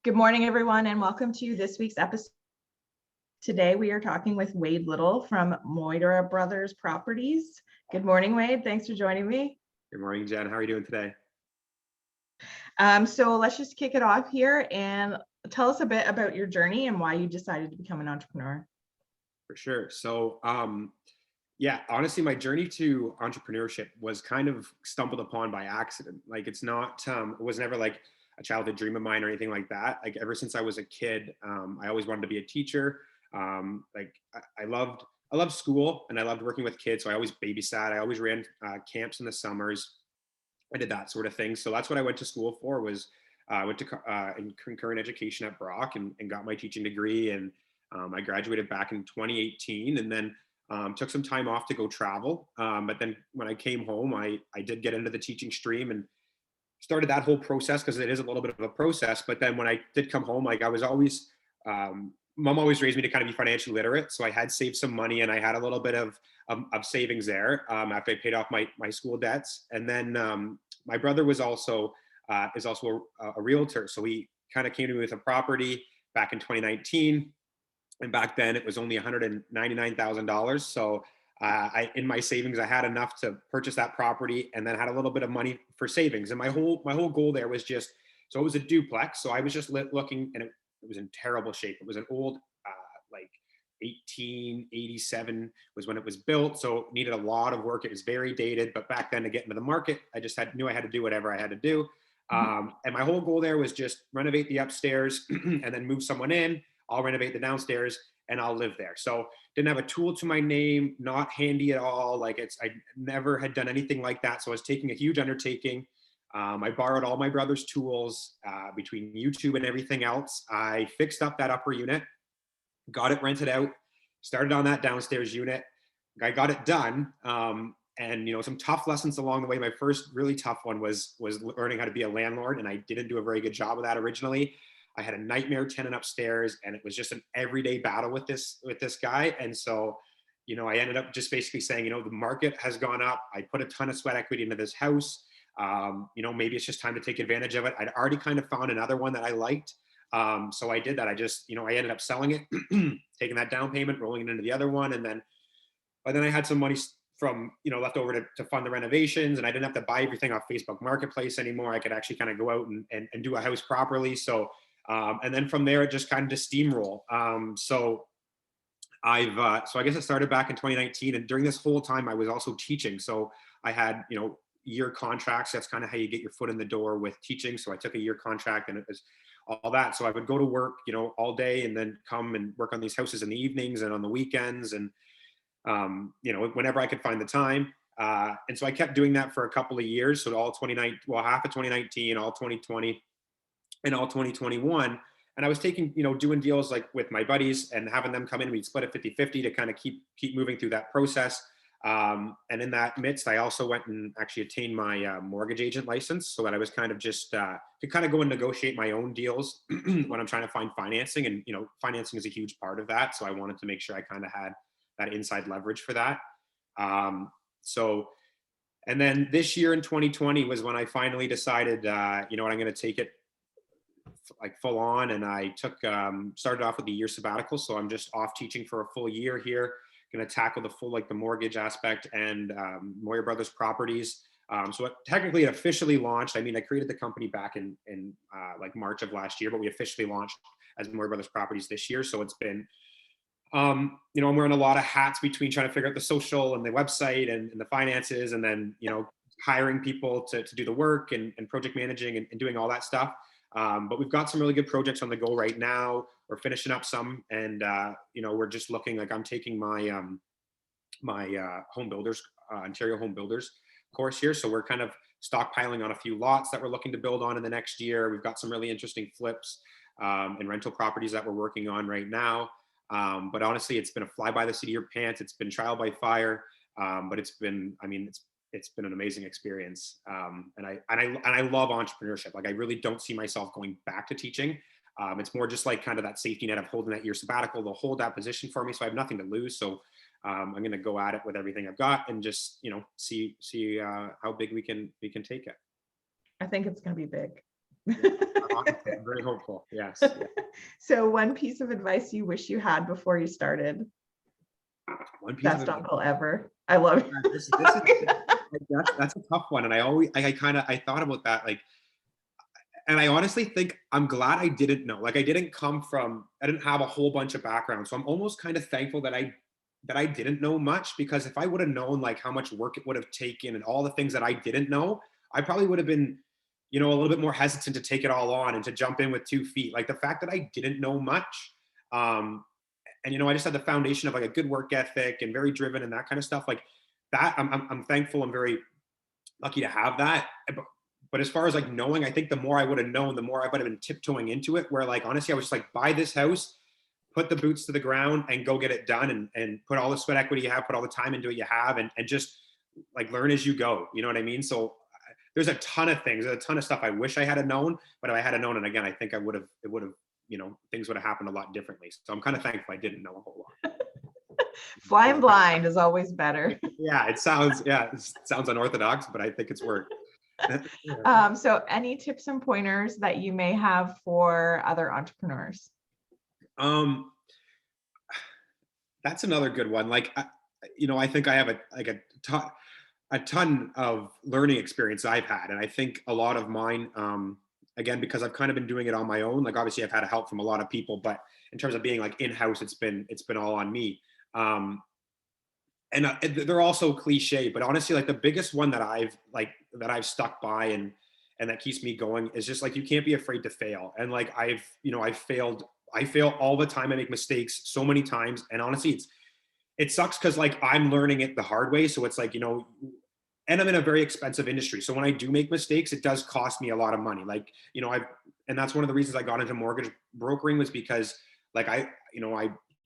Good morning, everyone, and welcome to this week's episode. Today, we are talking with Wade Little from Moira Brothers Properties. Good morning, Wade. Thanks for joining me. Good morning, Jen. How are you doing today? So let's just kick it off here and tell us a bit about your journey and why you decided to become an entrepreneur. For sure. Honestly, my journey to entrepreneurship was kind of stumbled upon by accident. Like it was never like a childhood dream of mine or anything like that. Like ever since I was a kid, I always wanted to be a teacher. I loved school and I loved working with kids. So I always babysat. I always ran camps in the summers. I did that sort of thing. So that's what I went to school for was I went to in concurrent education at Brock and got my teaching degree. And I graduated back in 2018 and then took some time off to go travel. But then when I came home, I did get into the teaching stream and started that whole process because it is a little bit of a process. But then when I did come home, like I was always, mom always raised me to kind of be financially literate. So I had saved some money and I had a little bit of savings there after I paid off my school debts. And then my brother was also is also a realtor. So he kind of came to me with a property back in 2019. And back then it was only $199,000. So in my savings, I had enough to purchase that property and then had a little bit of money for savings. And my whole goal there was just, so it was a duplex. So I was just looking and it was in terrible shape. It was an old, like 1887 was when it was built. So it needed a lot of work. It was very dated, but back then to get into the market, I just knew I had to do whatever I had to do. And my whole goal there was just renovate the upstairs and then move someone in. I'll renovate the downstairs and I'll live there. So didn't have a tool to my name, not handy at all. Like I never had done anything like that. So I was taking a huge undertaking. I borrowed all my brother's tools between YouTube and everything else. I fixed up that upper unit, got it rented out, started on that downstairs unit. I got it done. And some tough lessons along the way. My first really tough one was learning how to be a landlord, and I didn't do a very good job of that originally. I had a nightmare tenant upstairs, and it was just an everyday battle with this guy. And so, I ended up just basically saying, the market has gone up. I put a ton of sweat equity into this house. Maybe it's just time to take advantage of it. I'd already kind of found another one that I liked. So I did that. I ended up selling it, taking that down payment, rolling it into the other one. But then I had some money from, left over to fund the renovations, and I didn't have to buy everything off Facebook Marketplace anymore. I could actually kind of go out and do a house properly. So, and then from there, it just kind of just steamroll. So I guess I started back in 2019, and during this whole time, I was also teaching. So I had, year contracts. That's kind of how you get your foot in the door with teaching. So I took a year contract, and it was all that. So I would go to work, all day, and then come and work on these houses in the evenings and on the weekends, and whenever I could find the time. And so I kept doing that for a couple of years. So half of 2019, all 2020, and all 2021. And I was doing deals like with my buddies and having them come in. We'd split it 50-50 to kind of keep moving through that process. And in that midst, I also went and actually attained my mortgage agent license, so that I was kind of just to kind of go and negotiate my own deals when I'm trying to find financing. And financing is a huge part of that. So I wanted to make sure I kind of had that inside leverage for that. And then this year in 2020 was when I finally decided, I'm going to take it like full on. And I started off with a year sabbatical. So I'm just off teaching for a full year here. Going to tackle the full, like the mortgage aspect and Moira Brothers Properties. So technically it officially launched. I mean, I created the company back in like March of last year, but we officially launched as Moira Brothers Properties this year. So it's been, I'm wearing a lot of hats between trying to figure out the social and the website and the finances, and then, hiring people to do the work and project managing and doing all that stuff. But we've got some really good projects on the go right now. We're finishing up some, and we're just looking, like I'm taking my home builders, Ontario home builders course here. So we're kind of stockpiling on a few lots that we're looking to build on in the next year. We've got some really interesting flips and rental properties that we're working on right now. But honestly, it's been a fly by the seat of your pants. It's been trial by fire, but it's been an amazing experience. And I love entrepreneurship. Like I really don't see myself going back to teaching. It's more just like kind of that safety net of holding that year sabbatical to hold that position for me. So I have nothing to lose. So I'm going to go at it with everything I've got and just, see how big we can take it. I think it's going to be big. Honestly, I'm very hopeful. Yes. Yeah. So one piece of advice you wish you had before you started. One piece of Best advice. uncle ever. I love This is like, that's a tough one, and I thought about that, like, and I honestly think I'm glad I didn't know. Like, I didn't have a whole bunch of background, so I'm almost kind of thankful that I didn't know much, because if I would have known like how much work it would have taken and all the things that I didn't know, I probably would have been, a little bit more hesitant to take it all on and to jump in with 2 feet. Like the fact that I didn't know much, um, and I just had the foundation of like a good work ethic and very driven and that kind of stuff. Like that, I'm thankful. I'm very lucky to have that. But as far as like knowing, I think the more I would have known, the more I would have been tiptoeing into it. Where like honestly, I was just like, buy this house, put the boots to the ground, and go get it done, and put all the sweat equity you have, put all the time into it you have, and just like learn as you go. You know what I mean? So there's a ton of things, a ton of stuff I wish I had known, but if I had known, and again, I think it would have, things would have happened a lot differently. So I'm kind of thankful I didn't know a whole lot. flying blind is always better. Yeah, it sounds unorthodox, but I think it's worked. So any tips and pointers that you may have for other entrepreneurs? Um, that's another good one. Like, I think I have a ton of learning experience I've had, and I think a lot of mine, again, because I've kind of been doing it on my own. Like, obviously, I've had help from a lot of people, but in terms of being like in house, it's been all on me. And they're also cliche, but honestly, like the biggest one that I've stuck by, and that keeps me going, is just like, you can't be afraid to fail. And like I've failed. I fail all the time. I make mistakes so many times, and honestly, it sucks because like I'm learning it the hard way. So it's like, and I'm in a very expensive industry. So when I do make mistakes, it does cost me a lot of money. Like, and that's one of the reasons I got into mortgage brokering, was because like I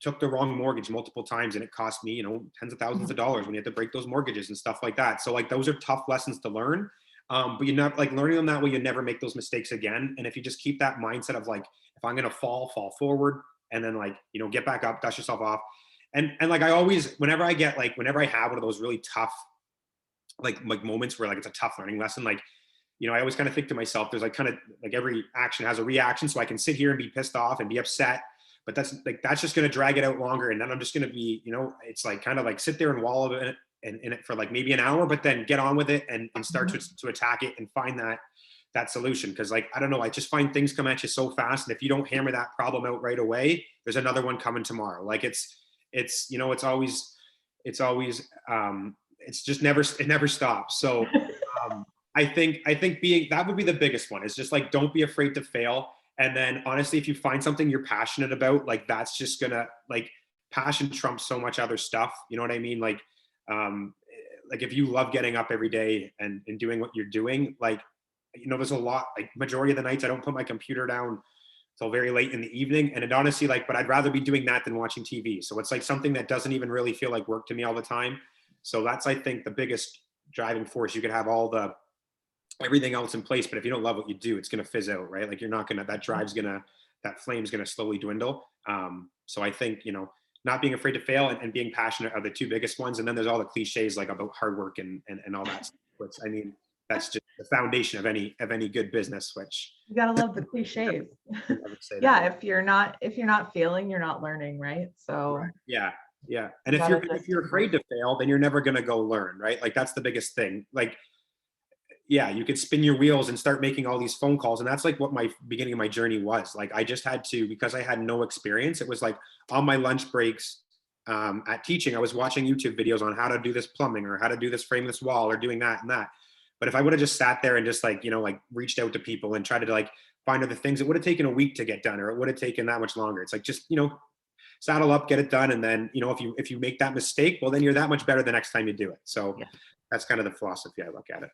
took the wrong mortgage multiple times, and it cost me, tens of thousands of dollars when you have to break those mortgages and stuff like that. So like those are tough lessons to learn. But you're not like learning them that way, you never make those mistakes again. And if you just keep that mindset of like, if I'm going to fall forward, and then like, get back up, dust yourself off. And like, I always, whenever I have one of those really tough, like moments where like it's a tough learning lesson, like, I always kind of think to myself, there's like kind of like every action has a reaction. So I can sit here and be pissed off and be upset, but that's just going to drag it out longer. And then I'm just going to be, it's like kind of like sit there and wallow in it for like maybe an hour, but then get on with it, and start to attack it and find that solution. Cause like, I don't know, I just find things come at you so fast. And if you don't hammer that problem out right away, there's another one coming tomorrow. Like it's it never stops. So I think that would be the biggest one, is just like, don't be afraid to fail. And then honestly, if you find something you're passionate about, like that's just gonna, like, passion trumps so much other stuff. You know what I mean? Like if you love getting up every day and doing what you're doing, like, there's a lot, like majority of the nights I don't put my computer down till very late in the evening. And it honestly, like, but I'd rather be doing that than watching TV. So it's like something that doesn't even really feel like work to me all the time. So that's, I think, the biggest driving force. You could have everything else in place, but if you don't love what you do, it's going to fizz out, right? Like that flame's going to slowly dwindle. So I think, not being afraid to fail and being passionate are the two biggest ones. And then there's all the cliches like about hard work and all that stuff, which, I mean, that's just the foundation of any good business, which You gotta love the cliches. I would say Yeah, that. if you're not failing, you're not learning, right? So Right. Yeah. Yeah. And you gotta just if you're afraid to fail, then you're never going to go learn, right? Like that's the biggest thing. Like, yeah, you could spin your wheels and start making all these phone calls. And that's like what my beginning of my journey was. Like, I just had to, because I had no experience. It was like on my lunch breaks, at teaching, I was watching YouTube videos on how to do this plumbing, or how to do this, frame this wall, or doing that and that. But if I would have just sat there and just like, like reached out to people and tried to like find other things, it would have taken a week to get done, or it would have taken that much longer. It's like, just, saddle up, get it done. And then, if you make that mistake, well, then you're that much better the next time you do it. So yeah. That's kind of the philosophy I look at it.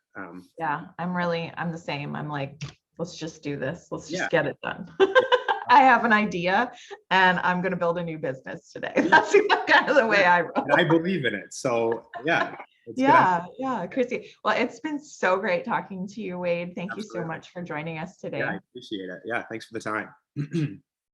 Yeah, I'm the same. I'm like, let's just do this. Let's just Yeah. get it done. I have an idea and I'm going to build a new business today. That's kind of the way I roll. And I believe in it. So yeah. Yeah, Chrissy. Well, it's been so great talking to you, Wade. Thank you so Absolutely. much for joining us today. Yeah, I appreciate it. Yeah, thanks for the time.